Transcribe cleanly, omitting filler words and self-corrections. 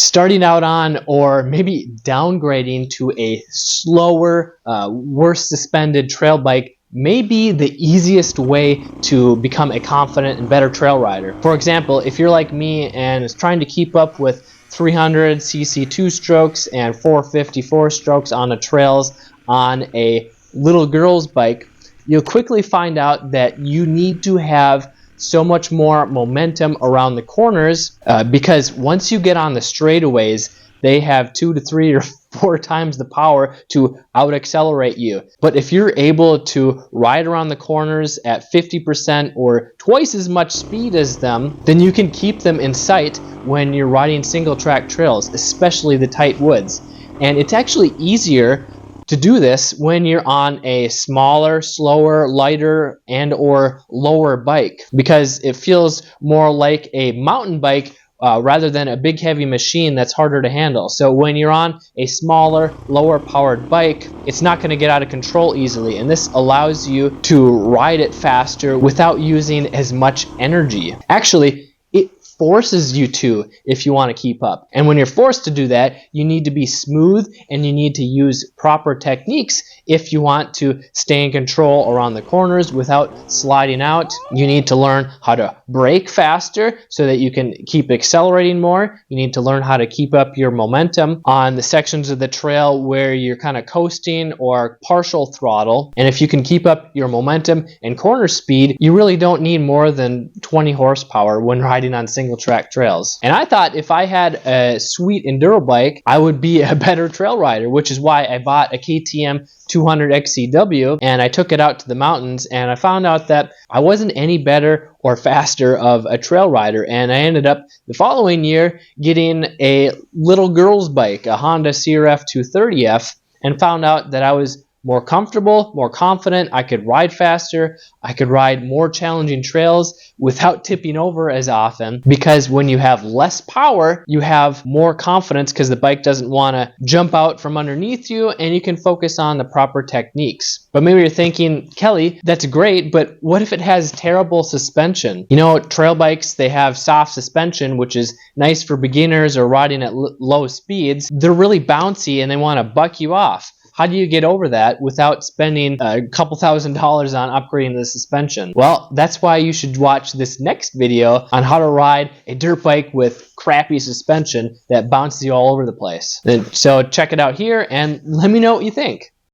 starting out on or maybe downgrading to a slower, worse suspended trail bike may be the easiest way to become a confident and better trail rider. For example, if you're like me and is trying to keep up with 300cc 2-strokes and 454 strokes on the trails on a little girl's bike, you'll quickly find out that you need to have so much more momentum around the corners because once you get on the straightaways, they have 2 to 3 or 4 times the power to out accelerate you. But if you're able to ride around the corners at 50% or twice as much speed as them, then you can keep them in sight when you're riding single track trails, especially the tight woods. And it's actually easier to do this when you're on a smaller, slower, lighter, and or lower bike, because it feels more like a mountain bike rather than a big heavy machine that's harder to handle. So when you're on a smaller, lower powered bike, it's not going to get out of control easily, and this allows you to ride it faster without using as much energy. Actually, it forces you to if you want to keep up. And when you're forced to do that, you need to be smooth and you need to use proper techniques if you want to stay in control around the corners without sliding out. You need to learn how to brake faster so that you can keep accelerating more. You need to learn how to keep up your momentum on the sections of the trail where you're kind of coasting or partial throttle. And if you can keep up your momentum and corner speed, you really don't need more than 20 horsepower when riding on single track trails. And I thought if I had a sweet enduro bike, I would be a better trail rider, which is why I bought a KTM 200 XCW and I took it out to the mountains, and I found out that I wasn't any better or faster of a trail rider, and I ended up the following year getting a little girl's bike, a Honda CRF 230F, and found out that I was more comfortable, more confident. I could ride faster. I could ride more challenging trails without tipping over as often, because when you have less power, you have more confidence because the bike doesn't want to jump out from underneath you, and you can focus on the proper techniques. But maybe you're thinking, Kelly, that's great, but what if it has terrible suspension? You know, trail bikes, they have soft suspension, which is nice for beginners or riding at low speeds. They're really bouncy and they want to buck you off. How do you get over that without spending a couple $1,000s on upgrading the suspension? Well, that's why you should watch this next video on how to ride a dirt bike with crappy suspension that bounces you all over the place. And so check it out here and let me know what you think.